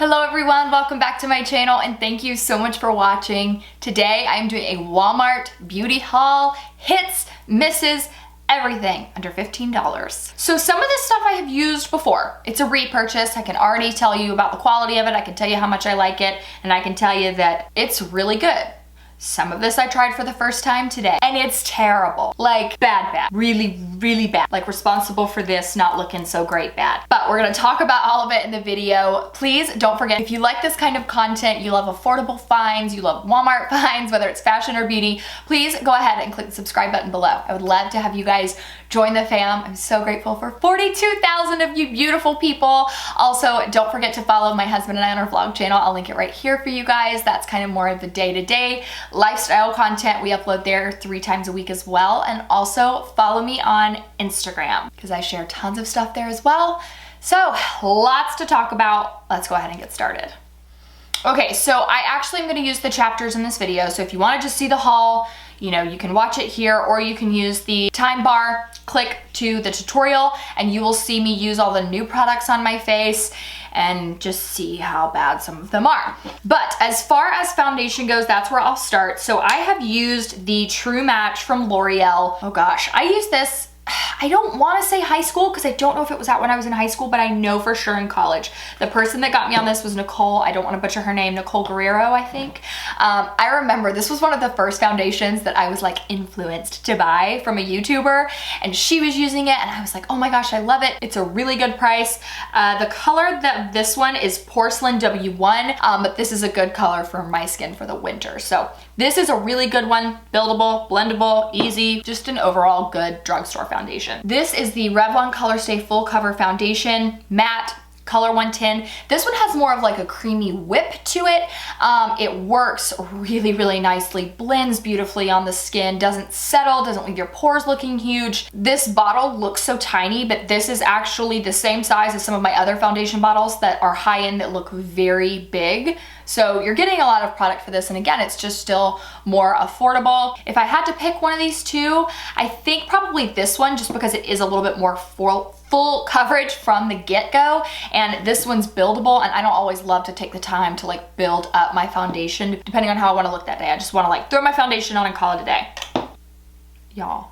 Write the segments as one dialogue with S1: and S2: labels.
S1: Hello everyone, welcome back to my channel and thank you so much for watching. Today I'm doing a Walmart beauty haul, hits, misses, everything under $15. So some of this stuff I have used before. It's a repurchase. I can already tell you about the quality of it. I can tell you how much I like it, and I can tell you that it's really good. Some of this I tried for the first time today, and it's terrible. Like, bad. Really, really bad. Like, responsible for this not looking so great bad. But we're gonna talk about all of it in the video. Please don't forget, if you like this kind of content, you love affordable finds, you love Walmart finds, whether it's fashion or beauty, please go ahead and click the subscribe button below. I would love to have you guys join the fam. I'm so grateful for 42,000 of you beautiful people. Also, don't forget to follow my husband and I on our vlog channel. I'll link it right here for you guys. That's kind of more of the day-to-day lifestyle content we upload there 3 times a week as well. And also follow me on Instagram because I share tons of stuff there as well. So lots to talk about. Let's go ahead and get started. Okay, so I actually am going to use the chapters in this video. So if you want to just see the haul, you know, you can watch it here, or you can use the time bar, click to the tutorial, and you will see me use all the new products on my face and just see how bad some of them are. But as far as foundation goes, that's where I'll start. So I have used the True Match from L'Oreal. Oh gosh, I used this, I don't want to say high school because I don't know if it was out when I was in high school, but I know for sure in college. The person that got me on this was Nicole. I don't want to butcher her name, Nicole Guerrero, I think. I remember this was one of the first foundations that I was like influenced to buy from a YouTuber, and she was using it and I was like, oh my gosh, I love it. It's a really good price. The color that this one is Porcelain W1, but this is a good color for my skin for the winter. So this is a really good one, buildable, blendable, easy, just an overall good drugstore foundation. This is the Revlon Color Stay Full Cover Foundation, matte, color 110. This one has more of like a creamy whip to it. It works really, really nicely, blends beautifully on the skin, doesn't settle, doesn't leave your pores looking huge. This bottle looks so tiny, but this is actually the same size as some of my other foundation bottles that are high-end that look very big. So you're getting a lot of product for this, and again, it's just still more affordable. If I had to pick one of these two, I think probably this one, just because it is a little bit more full coverage from the get-go, and this one's buildable, and I don't always love to take the time to like build up my foundation depending on how I want to look that day. I just want to like throw my foundation on and call it a day. Y'all,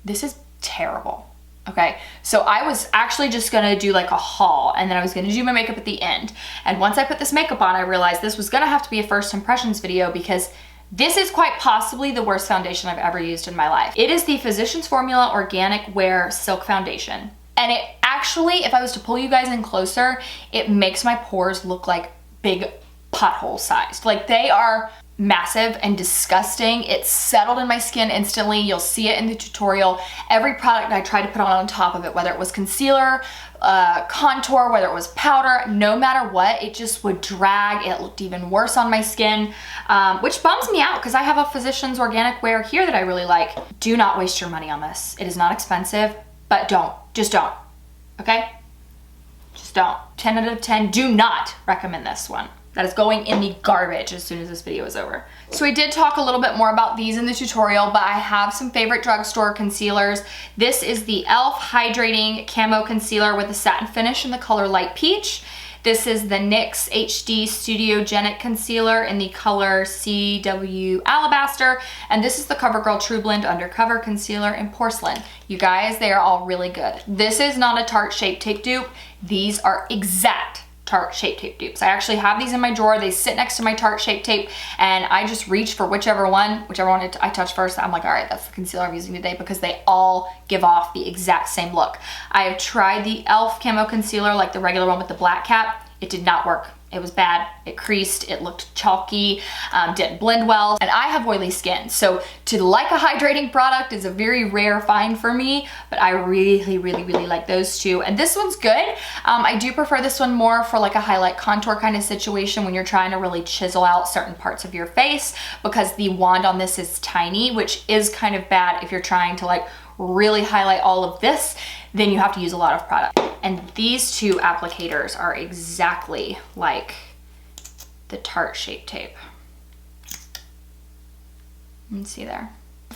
S1: this is terrible. Okay, so I was actually just gonna do like a haul, and then I was gonna do my makeup at the end. And once I put this makeup on, I realized this was gonna have to be a first impressions video because this is quite possibly the worst foundation I've ever used in my life. It is the Physicians Formula Organic Wear Silk Foundation. And it actually, if I was to pull you guys in closer, it makes my pores look like big pothole sized. Like, they are massive and disgusting. It's settled in my skin instantly. You'll see it in the tutorial. Every product I tried to put on top of it, whether it was concealer, contour, whether it was powder, no matter what, it just would drag. It looked even worse on my skin, which bums me out because I have a Physicians Organic Wear here that I really like. Do not waste your money on this. It is not expensive, but don't. Just don't. Okay? Just don't. 10 out of 10. Do not recommend this one. That is going in the garbage as soon as this video is over. So I did talk a little bit more about these in the tutorial, but I have some favorite drugstore concealers. This is the e.l.f. Hydrating Camo Concealer with a satin finish in the color Light Peach. This is the NYX HD Studiogenic Concealer in the color CW Alabaster. And this is the CoverGirl True Blend Undercover Concealer in Porcelain. You guys, they are all really good. This is not a Tarte Shape Tape dupe. These are exact Tarte Shape Tape dupes. I actually have these in my drawer. They sit next to my Tarte Shape Tape, and I just reach for whichever one I touch first. I'm like, all right, that's the concealer I'm using today, because they all give off the exact same look. I have tried the e.l.f. Camo Concealer, like the regular one with the black cap. It did not work. It was bad. It creased. It looked chalky. Didn't blend well. And I have oily skin, so to like a hydrating product is a very rare find for me, but I really, really, really like those two. And this one's good. I do prefer this one more for like a highlight contour kind of situation when you're trying to really chisel out certain parts of your face, because the wand on this is tiny, which is kind of bad if you're trying to like really highlight all of this. Then you have to use a lot of product. And these two applicators are exactly like the Tarte Shape Tape. You can see there.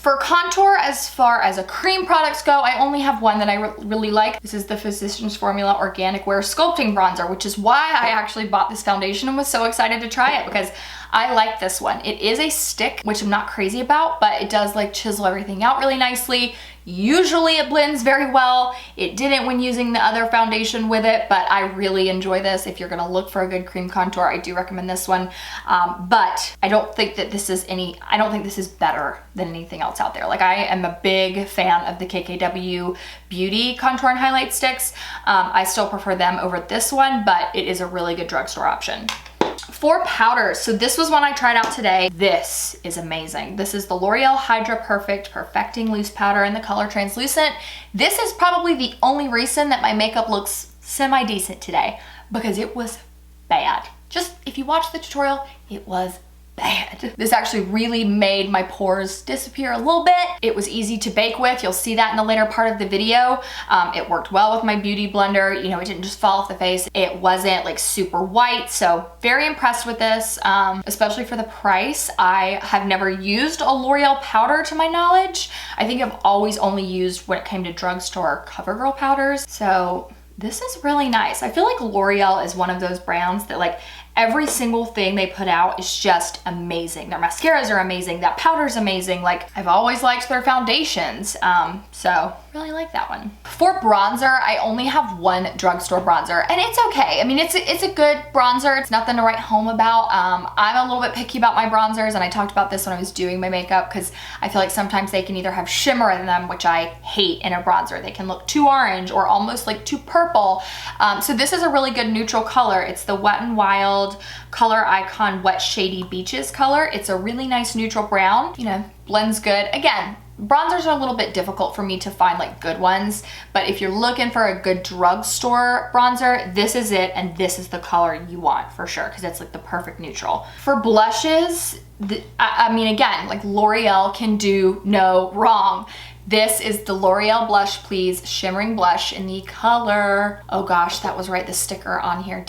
S1: For contour, as far as cream products go, I only have one that I really like. This is the Physicians Formula Organic Wear Sculpting Bronzer, which is why I actually bought this foundation and was so excited to try it, because I like this one. It is a stick, which I'm not crazy about, but it does like chisel everything out really nicely. Usually it blends very well. It didn't when using the other foundation with it, but I really enjoy this. If you're gonna look for a good cream contour, I do recommend this one. But I don't think that this is I don't think this is better than anything else out there. Like, I am a big fan of the KKW Beauty Contour and Highlight Sticks. I still prefer them over this one, but it is a really good drugstore option. For powders, so this was one I tried out today. This is amazing. This is the L'Oreal Hydra Perfect Perfecting Loose Powder in the color Translucent. This is probably the only reason that my makeup looks semi-decent today, because it was bad. Just, if you watch the tutorial, it was bad. This actually really made my pores disappear a little bit. It was easy to bake with. You'll see that in the later part of the video. It worked well with my beauty blender. You know, it didn't just fall off the face. It wasn't like super white. So very impressed with this, especially for the price. I have never used a L'Oreal powder to my knowledge. I think I've always only used when it came to drugstore CoverGirl powders. So this is really nice. I feel like L'Oreal is one of those brands that, like, every single thing they put out is just amazing. Their mascaras are amazing. That powder's amazing. Like, I've always liked their foundations. So really like that one. For bronzer, I only have one drugstore bronzer, and it's okay. I mean, it's a good bronzer. It's nothing to write home about. I'm a little bit picky about my bronzers, and I talked about this when I was doing my makeup, because I feel like sometimes they can either have shimmer in them, which I hate in a bronzer. They can look too orange or almost like too purple. So this is a really good neutral color. It's the Wet n Wild Color Icon Wet Shady Beaches color. It's a really nice neutral brown, you know, blends good. Again, bronzers are a little bit difficult for me to find like good ones, but if you're looking for a good drugstore bronzer, this is it, and this is the color you want for sure, because it's like the perfect neutral. For blushes, I mean, again, like, L'Oreal can do no wrong. This is the L'Oreal Blush Please Shimmering Blush in the color, oh gosh, that was right, the sticker on here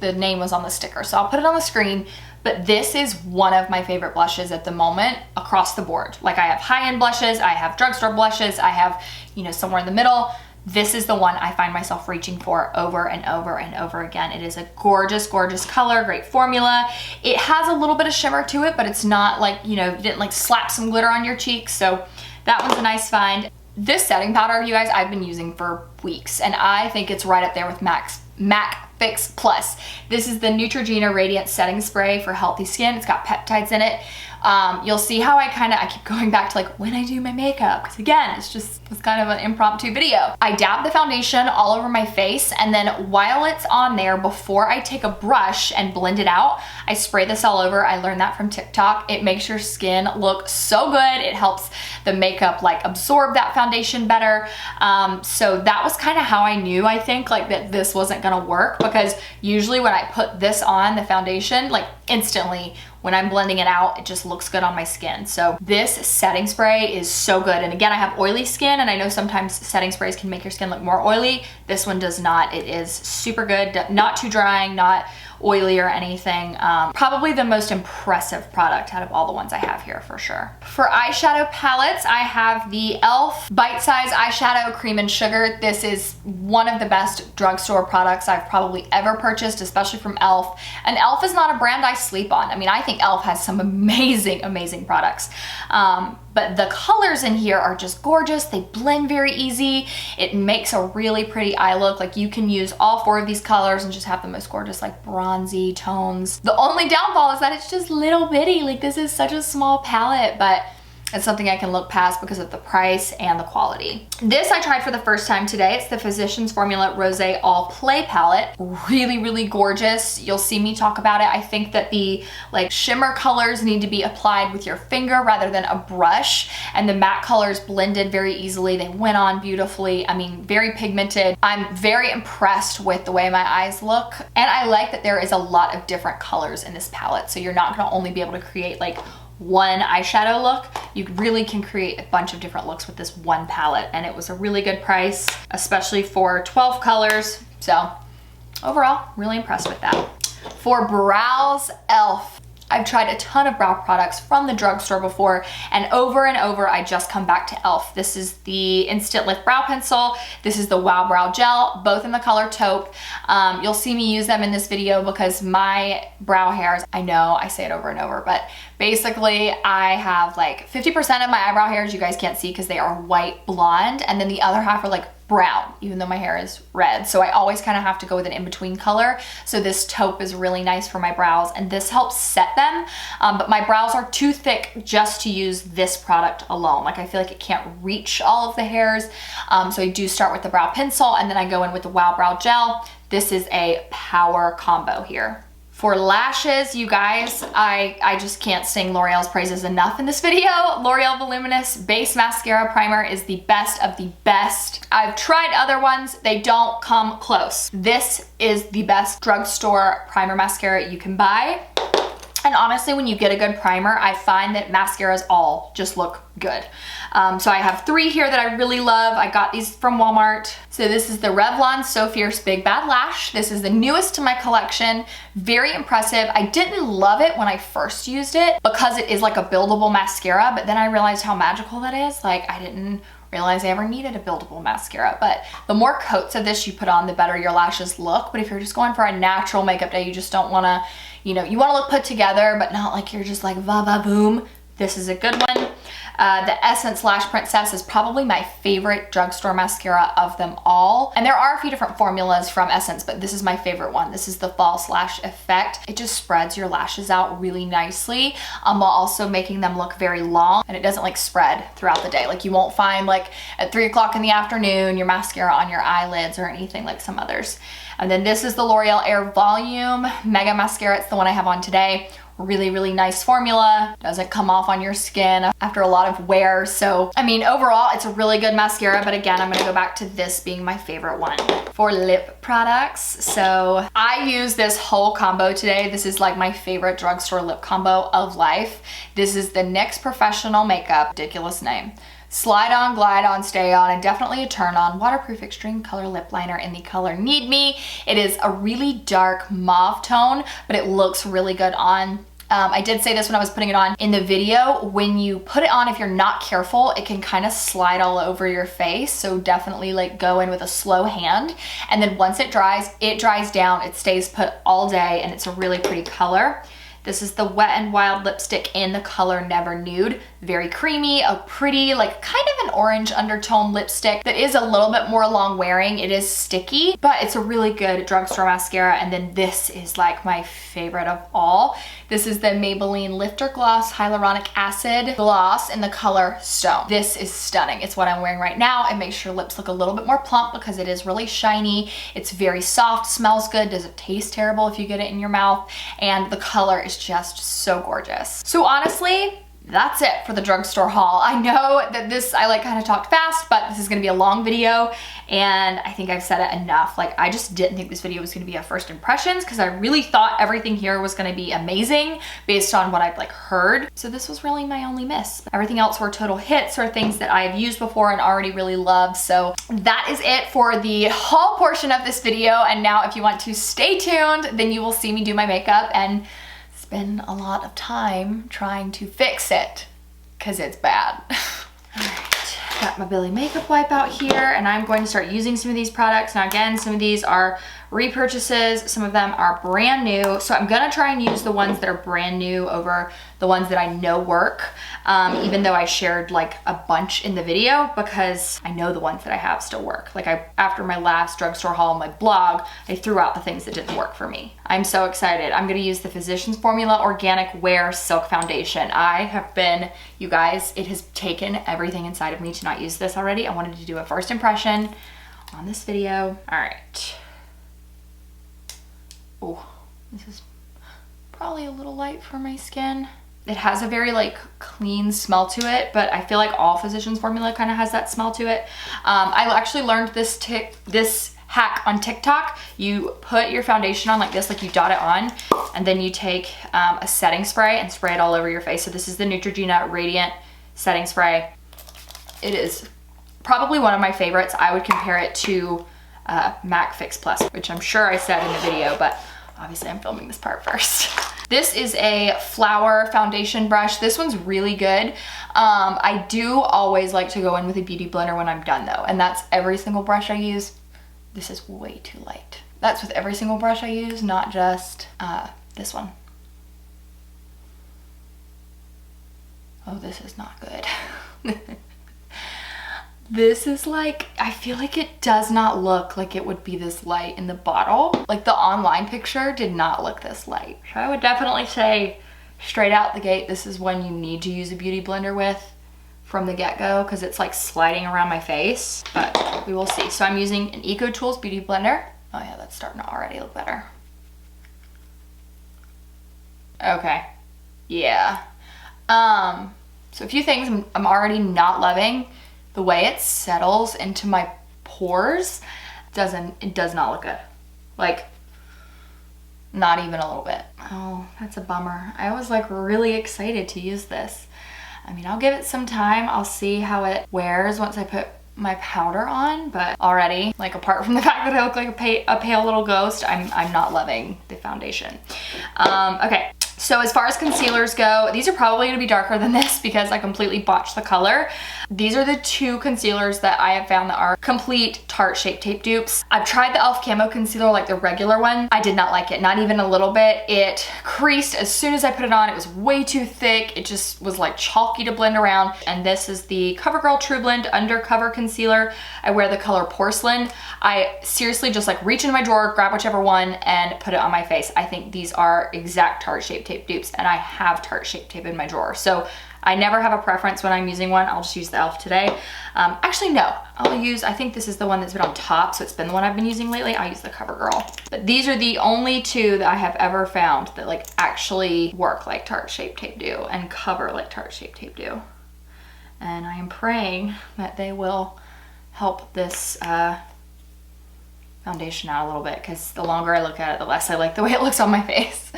S1: the name was on the sticker, so I'll put it on the screen. But this is one of my favorite blushes at the moment across the board. Like, I have high-end blushes, I have drugstore blushes, I have, you know, somewhere in the middle. This is the one I find myself reaching for over and over and over again. It is a gorgeous, gorgeous color, great formula. It has a little bit of shimmer to it, but it's not like, you know, you didn't like slap some glitter on your cheeks. So that one's a nice find. This setting powder, you guys, I've been using for weeks, and I think it's right up there with MAC Fix Plus. This is the Neutrogena Radiant Setting Spray for healthy skin. It's got peptides in it. You'll see how I keep going back to like when I do my makeup, because again, it's kind of an impromptu video. I dab the foundation all over my face, and then while it's on there, before I take a brush and blend it out, I spray this all over. I learned that from TikTok. It makes your skin look so good. It helps the makeup like absorb that foundation better. So that was kind of how I knew, I think, like, that this wasn't gonna work, because usually when I put this on the foundation, like, instantly when I'm blending it out, it just looks good on my skin. So this setting spray is so good. And again, I have oily skin, and I know sometimes setting sprays can make your skin look more oily. This one does not. It is super good, not too drying, not oily or anything. Probably the most impressive product out of all the ones I have here for sure. For eyeshadow palettes, I have the e.l.f. Bite Size Eyeshadow Cream and Sugar. This is one of the best drugstore products I've probably ever purchased, especially from e.l.f. And e.l.f. is not a brand I sleep on. I mean, I think e.l.f. has some amazing, amazing products. But the colors in here are just gorgeous. They blend very easy. It makes a really pretty eye look. Like, you can use all 4 of these colors and just have the most gorgeous, like, bronzy tones. The only downfall is that it's just little bitty. Like, this is such a small palette, but it's something I can look past because of the price and the quality. This I tried for the first time today. It's the Physicians Formula Rosé All Play palette. Really, really gorgeous. You'll see me talk about it. I think that the like shimmer colors need to be applied with your finger rather than a brush, and the matte colors blended very easily. They went on beautifully. I mean, very pigmented. I'm very impressed with the way my eyes look, and I like that there is a lot of different colors in this palette, so you're not gonna only be able to create like one eyeshadow look. You really can create a bunch of different looks with this one palette, and it was a really good price, especially for 12 colors. So overall, really impressed with that. For brows, e.l.f. I've tried a ton of brow products from the drugstore before, and over I just come back to e.l.f. This is the Instant Lift Brow Pencil. This is the Wow Brow Gel, both in the color taupe. You'll see me use them in this video because my brow hairs, I know I say it over and over, but basically I have like 50% of my eyebrow hairs you guys can't see because they are white blonde, and then the other half are like brown, even though my hair is red. So I always kind of have to go with an in-between color. So this taupe is really nice for my brows, and this helps set them. But my brows are too thick just to use this product alone. Like I feel like it can't reach all of the hairs. So I do start with the brow pencil, and then I go in with the Wow Brow Gel. This is a power combo here. For lashes, you guys, I just can't sing L'Oreal's praises enough in this video. L'Oreal Voluminous Base Mascara Primer is the best of the best. I've tried other ones, they don't come close. This is the best drugstore primer mascara you can buy. And honestly, when you get a good primer, I find that mascaras all just look good. So I have 3 here that I really love. I got these from Walmart. So this is the Revlon So Fierce Big Bad Lash. This is the newest to my collection. Very impressive. I didn't love it when I first used it because it is like a buildable mascara, but then I realized how magical that is. Like I didn't realize I ever needed a buildable mascara, but the more coats of this you put on, the better your lashes look. But if you're just going for a natural makeup day, you just don't wanna, you know, you wanna look put together, but not like you're just like va va boom. This is a good one. The Essence Lash Princess is probably my favorite drugstore mascara of them all. And there are a few different formulas from Essence, but this is my favorite one. This is the False Lash Effect. It just spreads your lashes out really nicely while also making them look very long, and it doesn't like spread throughout the day. Like you won't find like at 3 o'clock in the afternoon your mascara on your eyelids or anything like some others. And then this is the L'Oreal Air Volume Mega Mascara. It's the one I have on today. Really, really nice formula. Doesn't come off on your skin after a lot of wear. So, I mean, overall, it's a really good mascara, but again, I'm gonna go back to this being my favorite one. For lip products, so I use this whole combo today. This is like my favorite drugstore lip combo of life. This is the NYX Professional Makeup, ridiculous name. Slide on, glide on, stay on, and definitely a turn on waterproof extreme color lip liner in the color Need Me. It is a really dark mauve tone, but it looks really good on. I did say this when I was putting it on in the video. When you put it on, if you're not careful, it can kind of slide all over your face. So definitely like go in with a slow hand. And then once it dries down, it stays put all day, and it's a really pretty color. This is the Wet n Wild lipstick in the color Never Nude. Very creamy, a pretty, like kind of an orange undertone lipstick that is a little bit more long wearing. It is sticky, but it's a really good drugstore mascara. And then this is like my favorite of all. This is the Maybelline Lifter Gloss Hyaluronic Acid Gloss in the color Stone. This is stunning. It's what I'm wearing right now. It makes your lips look a little bit more plump because it is really shiny. It's very soft, smells good, doesn't taste terrible if you get it in your mouth, and the color is just so gorgeous. So honestly, that's it for the drugstore haul. I know that this, I like kind of talked fast, but this is gonna be a long video, and I think I've said it enough. Like I just didn't think this video was gonna be a first impressions because I really thought everything here was gonna be amazing based on what I've like heard. So this was really my only miss. Everything else were total hits or things that I've used before and already really loved. So that is it for the haul portion of this video. And now if you want to stay tuned, then you will see me do my makeup and spend a lot of time trying to fix it because it's bad. All right, got my Billy makeup wipe out here, and I'm going to start using some of these products. Now again, some of these are repurchases, some of them are brand new. So I'm gonna try and use the ones that are brand new over the ones that I know work, even though I shared like a bunch in the video because I know the ones that I have still work. Like after my last drugstore haul on my blog, I threw out the things that didn't work for me. I'm so excited. I'm gonna use the Physicians Formula Organic Wear Silk Foundation. I have been, you guys, it has taken everything inside of me to not use this already. I wanted to do a first impression on this video. All right. Oh, this is probably a little light for my skin. It has a very like clean smell to it, but I feel like all Physicians Formula kind of has that smell to it. I actually learned this hack on TikTok. You put your foundation on like this, like you dot it on, and then you take a setting spray and spray it all over your face. So this is the Neutrogena Radiant Setting Spray. It is probably one of my favorites. I would compare it to MAC Fix Plus, which I'm sure I said in the video, but obviously I'm filming this part first. This is a Flower foundation brush. This one's really good. I do always like to go in with a beauty blender when I'm done though, and that's every single brush I use. This is way too light. That's with every single brush I use, not just this one. Oh, this is not good. This is like, I feel like it does not look like it would be this light in the bottle. Like the online picture did not look this light. So I would definitely say straight out the gate, this is one you need to use a beauty blender with from the get-go, because it's like sliding around my face, but we will see. So I'm using an EcoTools beauty blender. Oh yeah, that's starting to already look better. Okay, yeah. So a few things I'm already not loving. The way it settles into my pores, it does not look good. Like, not even a little bit. Oh, that's a bummer. I was like really excited to use this. I mean, I'll give it some time. I'll see how it wears once I put my powder on, but already, like apart from the fact that I look like a pale little ghost, I'm not loving the foundation. Okay. So as far as concealers go, these are probably gonna be darker than this because I completely botched the color. These are the two concealers that I have found that are complete Tarte Shape Tape dupes. I've tried the e.l.f. Camo Concealer, like the regular one. I did not like it, not even a little bit. It creased as soon as I put it on. It was way too thick. It just was like chalky to blend around. And this is the CoverGirl True Blend Undercover Concealer. I wear the color Porcelain. I seriously just like reach into my drawer, grab whichever one and put it on my face. I think these are exact Tarte Shape Tape dupes, and I have Tarte Shape Tape in my drawer. So I never have a preference when I'm using one. I'll just use the e.l.f. today. Actually, no. I think this is the one that's been on top, so it's been the one I've been using lately. I use the CoverGirl. But these are the only two that I have ever found that like actually work like Tarte Shape Tape do and cover like Tarte Shape Tape do. And I am praying that they will help this foundation out a little bit, because the longer I look at it, the less I like the way it looks on my face.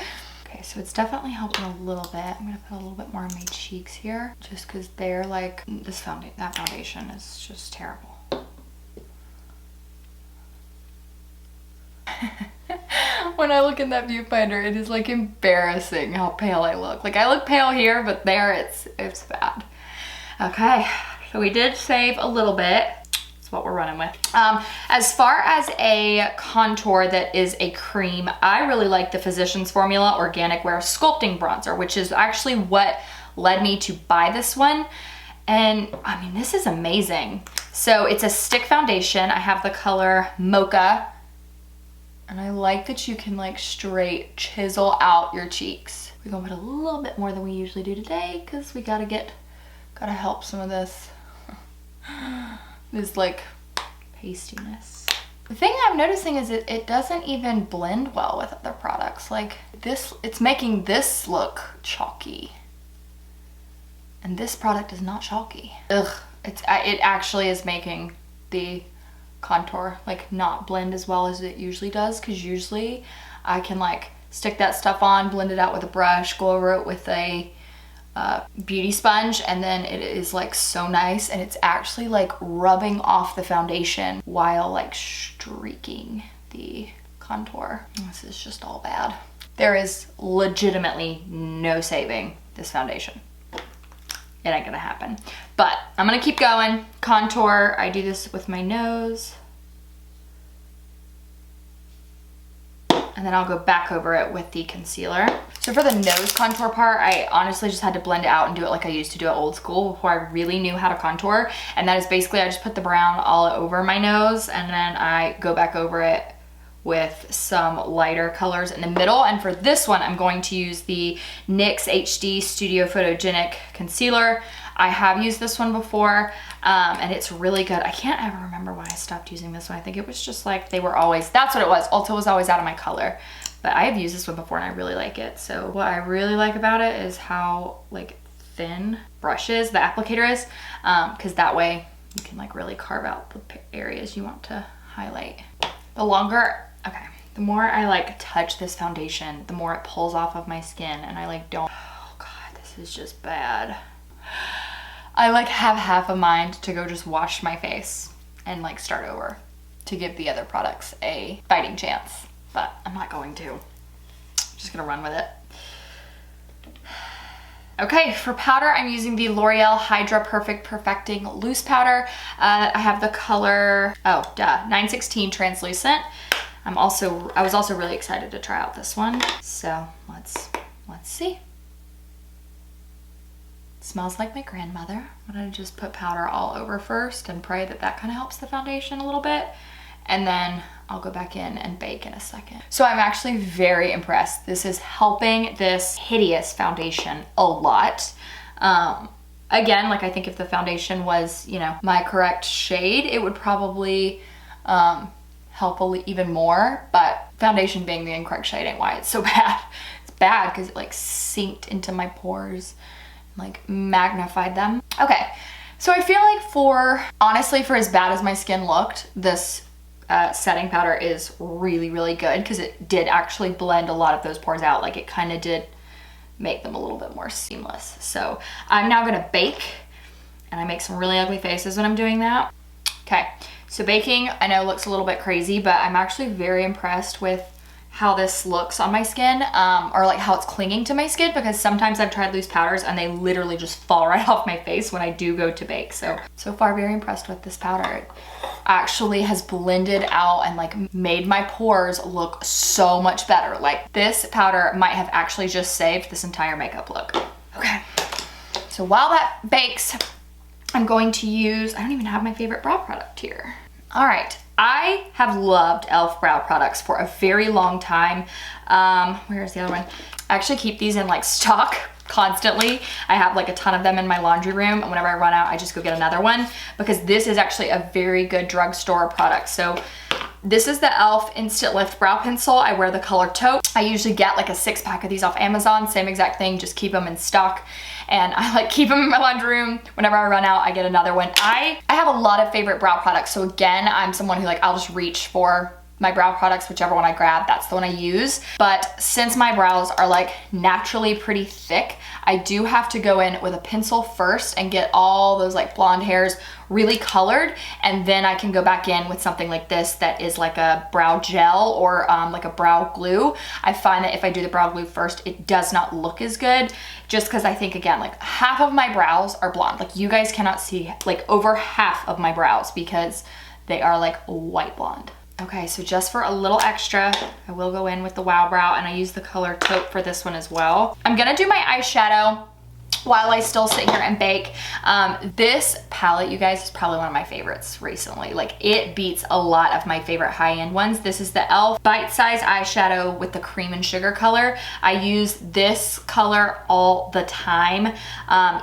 S1: Okay, so it's definitely helping a little bit. I'm gonna put a little bit more on my cheeks here, just because they're like, that foundation is just terrible. When I look in that viewfinder, it is like embarrassing how pale I look. Like I look pale here, but there it's bad. Okay, so we did save a little bit. What we're running with. As far as a contour that is a cream, I really like the Physicians Formula Organic Wear Sculpting Bronzer, which is actually what led me to buy this one. And I mean, this is amazing. So it's a stick foundation. I have the color Mocha, and I like that you can like straight chisel out your cheeks. We're gonna put a little bit more than we usually do today, because we gotta help some of this like pastiness. The thing I'm noticing is it doesn't even blend well with other products. Like this, it's making this look chalky, and this product is not chalky. Ugh, it actually is making the contour like not blend as well as it usually does, because usually I can like stick that stuff on, blend it out with a brush, go over it with a beauty sponge, and then it is like so nice, and it's actually like rubbing off the foundation while like streaking the contour. This is just all bad. There is legitimately no saving this foundation. It ain't gonna happen. But I'm gonna keep going. Contour, I do this with my nose. And then I'll go back over it with the concealer. So for the nose contour part, I honestly just had to blend it out and do it like I used to do it old school before I really knew how to contour. And that is basically, I just put the brown all over my nose, and then I go back over it with some lighter colors in the middle. And for this one, I'm going to use the NYX HD Studio Photogenic Concealer. I have used this one before, and it's really good. I can't ever remember why I stopped using this one. I think it was just like they were always, that's what it was. Ulta was always out of my color. But I have used this one before and I really like it. So what I really like about it is how like thin brushes the applicator is, because that way you can like really carve out the areas you want to highlight. The more I like touch this foundation, the more it pulls off of my skin, and I like don't, oh God, this is just bad. I like have half a mind to go just wash my face and like start over to give the other products a fighting chance, but I'm not going to. I'm just gonna run with it. Okay, for powder, I'm using the L'Oreal Hydra Perfect Perfecting Loose Powder. I have the color, 916 Translucent. I was also really excited to try out this one. So let's see. It smells like my grandmother. I'm gonna just put powder all over first and pray that that kind of helps the foundation a little bit. And then I'll go back in and bake in a second. So I'm actually very impressed. This is helping this hideous foundation a lot. Again, like I think if the foundation was, you know, my correct shade, it would probably help even more, but foundation being the incorrect shade ain't why it's so bad. It's bad because it like sinked into my pores, like magnified them. Okay, so I feel like honestly, for as bad as my skin looked, this setting powder is really, really good because it did actually blend a lot of those pores out. Like it kind of did make them a little bit more seamless. So I'm now gonna bake, and I make some really ugly faces when I'm doing that. Okay, so baking I know looks a little bit crazy, but I'm actually very impressed with how this looks on my skin, or like how it's clinging to my skin, because sometimes I've tried loose powders and they literally just fall right off my face when I do go to bake. So far very impressed with this powder. It actually has blended out and like made my pores look so much better. Like this powder might have actually just saved this entire makeup look. Okay, so while that bakes, I'm going to use, I don't even have my favorite brow product here. All right, I have loved e.l.f. brow products for a very long time. Where's the other one? I actually keep these in like stock constantly. I have like a ton of them in my laundry room, and whenever I run out, I just go get another one, because this is actually a very good drugstore product. So this is the e.l.f. Instant Lift Brow Pencil. I wear the color taupe. I usually get like a 6-pack of these off Amazon, same exact thing, just keep them in stock. And I like keep them in my laundry room. Whenever I run out, I get another one. I have a lot of favorite brow products. So again, I'm someone who like, I'll just reach for my brow products, whichever one I grab, that's the one I use. But since my brows are like naturally pretty thick, I do have to go in with a pencil first and get all those like blonde hairs really colored, and then I can go back in with something like this that is like a brow gel or like a brow glue. I find that if I do the brow glue first, it does not look as good, just because I think, again, like half of my brows are blonde. Like you guys cannot see like over half of my brows because they are like white blonde. Okay, so just for a little extra, I will go in with the Wow Brow, and I use the color taupe for this one as well. I'm gonna do my eyeshadow while I still sit here and bake. This palette, you guys, is probably one of my favorites recently. Like it beats a lot of my favorite high-end ones. This is the e.l.f. Bite Size Eyeshadow with the cream and sugar color. I use this color all the time,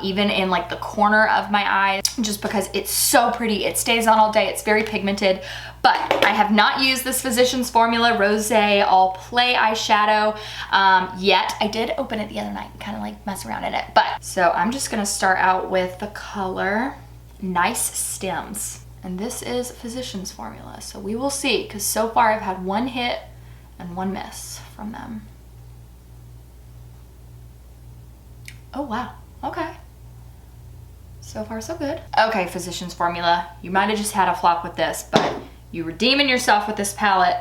S1: even in like the corner of my eyes, just because it's so pretty. It stays on all day. It's very pigmented. But I have not used this Physicians Formula Rose All Play eyeshadow yet. I did open it the other night and kind of like mess around in it. But so I'm just gonna start out with the color Nice Stems. And this is Physicians Formula. So we will see, because so far I've had one hit and one miss from them. Oh wow, okay. So far so good. Okay, Physicians Formula, you might have just had a flop with this, but you're redeeming yourself with this palette.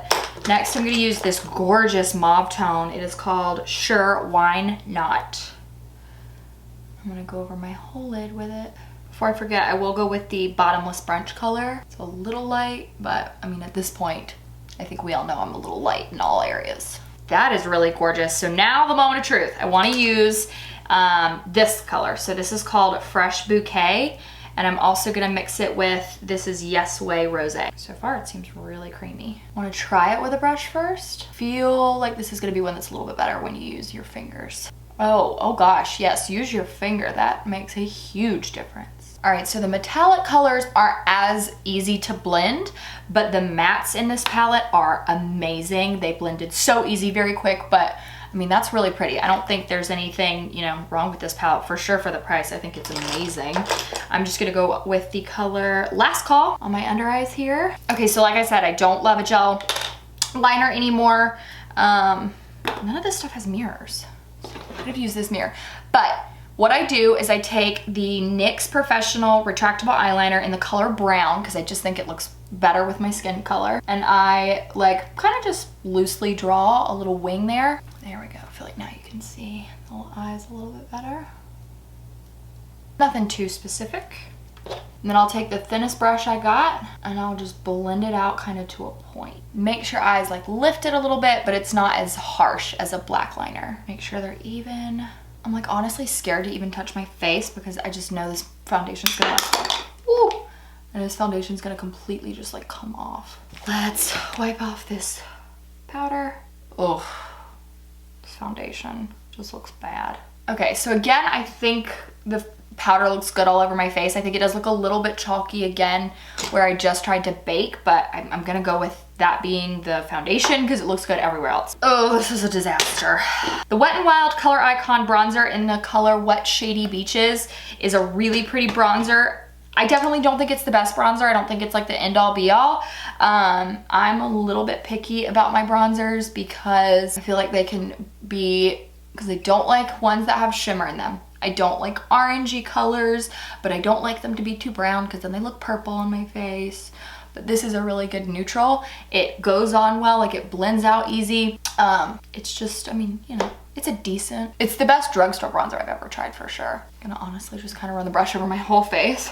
S1: Next, I'm gonna use this gorgeous mauve tone. It is called Sure Wine Not. I'm gonna go over my whole lid with it. Before I forget, I will go with the Bottomless Brunch color. It's a little light, but I mean, at this point, I think we all know I'm a little light in all areas. That is really gorgeous. So now the moment of truth. I wanna use this color. So this is called Fresh Bouquet. And I'm also gonna mix it with, this is Yes Way Rose. So far it seems really creamy. Wanna try it with a brush first? Feel like this is gonna be one that's a little bit better when you use your fingers. Oh gosh, yes, use your finger. That makes a huge difference. All right, so the metallic colors aren't as easy to blend, but the mattes in this palette are amazing. They blended so easy, very quick, but I mean, that's really pretty. I don't think there's anything, you know, wrong with this palette, for sure. For the price, I think it's amazing. I'm just gonna go with the color Last Call on my under eyes here. Okay, so like I said, I don't love a gel liner anymore. None of this stuff has mirrors. So I could have used this mirror. But what I do is I take the NYX Professional Retractable Eyeliner in the color brown, because I just think it looks better with my skin color. And I like kind of just loosely draw a little wing there. There we go. I feel like now you can see the little eyes a little bit better. Nothing too specific. And then I'll take the thinnest brush I got and I'll just blend it out kind of to a point. Make sure eyes like lifted a little bit, but it's not as harsh as a black liner. Make sure they're even. I'm like honestly scared to even touch my face because I just know this foundation's gonna, woo, and this foundation's gonna completely just like come off. Let's wipe off this powder. Oh, this foundation just looks bad. Okay, so again, I think the powder looks good all over my face. I think it does look a little bit chalky again where I just tried to bake, but I'm gonna go with that being the foundation because it looks good everywhere else. Oh, this is a disaster. The Wet n Wild Color Icon bronzer in the color Wet Shady Beaches is a really pretty bronzer. I definitely don't think it's the best bronzer. I don't think it's like the end all be all. I'm a little bit picky about my bronzers because I feel like they can be, because I don't like ones that have shimmer in them. I don't like orangey colors, but I don't like them to be too brown because then they look purple on my face. But this is a really good neutral. It goes on well, like it blends out easy. It's just, I mean, you know, it's it's the best drugstore bronzer I've ever tried for sure. I'm gonna honestly just kind of run the brush over my whole face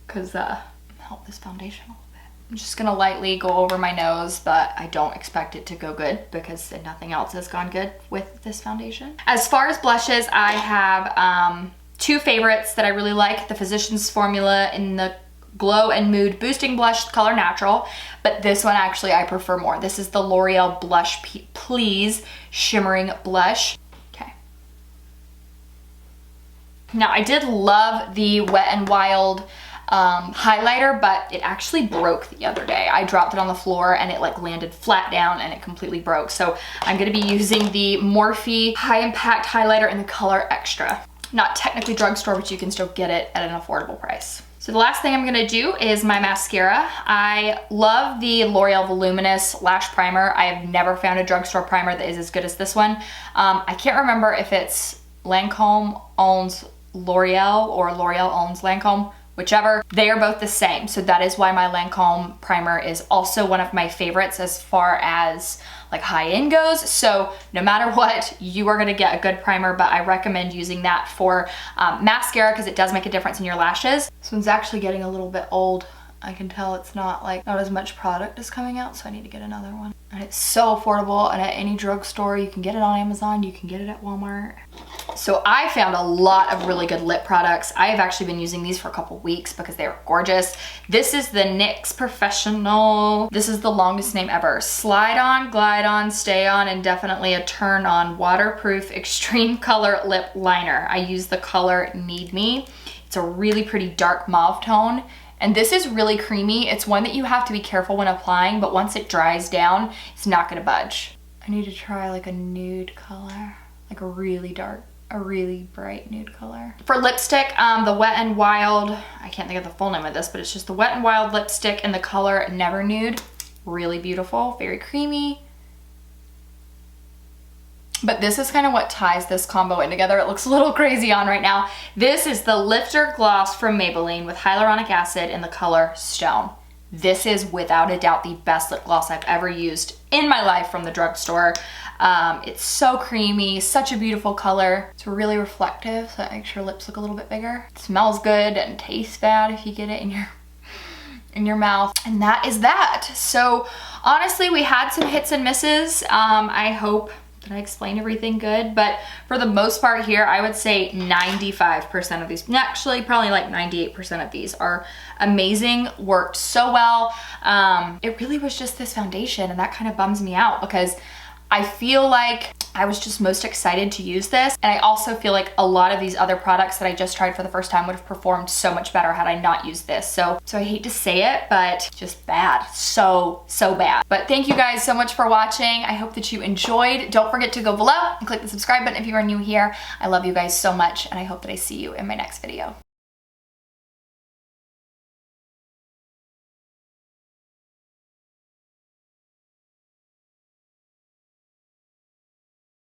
S1: because help this foundation a little bit. I'm just gonna lightly go over my nose, but I don't expect it to go good because nothing else has gone good with this foundation. As far as blushes, I have two favorites that I really like. The Physicians Formula in the Glow and Mood Boosting Blush, color Natural, but this one actually I prefer more. This is the L'Oreal Blush Please Shimmering Blush. Okay. Now I did love the Wet n Wild highlighter, but it actually broke the other day. I dropped it on the floor and it like landed flat down and it completely broke. So I'm gonna be using the Morphe High Impact Highlighter in the color Extra. Not technically drugstore, but you can still get it at an affordable price. So the last thing I'm gonna do is my mascara. I love the L'Oreal Voluminous Lash Primer. I have never found a drugstore primer that is as good as this one. I can't remember if it's Lancome owns L'Oreal or L'Oreal owns Lancome, whichever. They are both the same. So that is why my Lancome primer is also one of my favorites as far as like high-end goes. So no matter what, you are gonna get a good primer, but I recommend using that for mascara because it does make a difference in your lashes. This one's actually getting a little bit old. I can tell it's not as much product is coming out, so I need to get another one. And it's so affordable, and at any drugstore, you can get it on Amazon, you can get it at Walmart. So I found a lot of really good lip products. I have actually been using these for a couple weeks because they are gorgeous. This is the NYX Professional. This is the longest name ever. Slide on, glide on, stay on, and definitely a turn on waterproof extreme color lip liner. I use the color Need Me. It's a really pretty dark mauve tone. And this is really creamy. It's one that you have to be careful when applying, but once it dries down, it's not gonna budge. I need to try like a nude color, like a really dark, a really bright nude color. For lipstick, the Wet n Wild, I can't think of the full name of this, but it's just the Wet n Wild lipstick in the color Never Nude. Really beautiful, very creamy. But this is kind of what ties this combo in together. It looks a little crazy on right now. This is the Lifter Gloss from Maybelline with hyaluronic acid in the color Stone. This is without a doubt the best lip gloss I've ever used in my life from the drugstore. It's so creamy, such a beautiful color. It's really reflective, so it makes your lips look a little bit bigger. It smells good and tastes bad if you get it in your mouth. And that is that. So honestly, we had some hits and misses. I hope that I explained everything good, but for the most part here, I would say 95% of these, actually probably like 98% of these are amazing, worked so well. It really was just this foundation, and that kind of bums me out because I feel like I was just most excited to use this. And I also feel like a lot of these other products that I just tried for the first time would have performed so much better had I not used this. So I hate to say it, but just bad, so bad. But thank you guys so much for watching. I hope that you enjoyed. Don't forget to go below and click the subscribe button if you are new here. I love you guys so much, and I hope that I see you in my next video.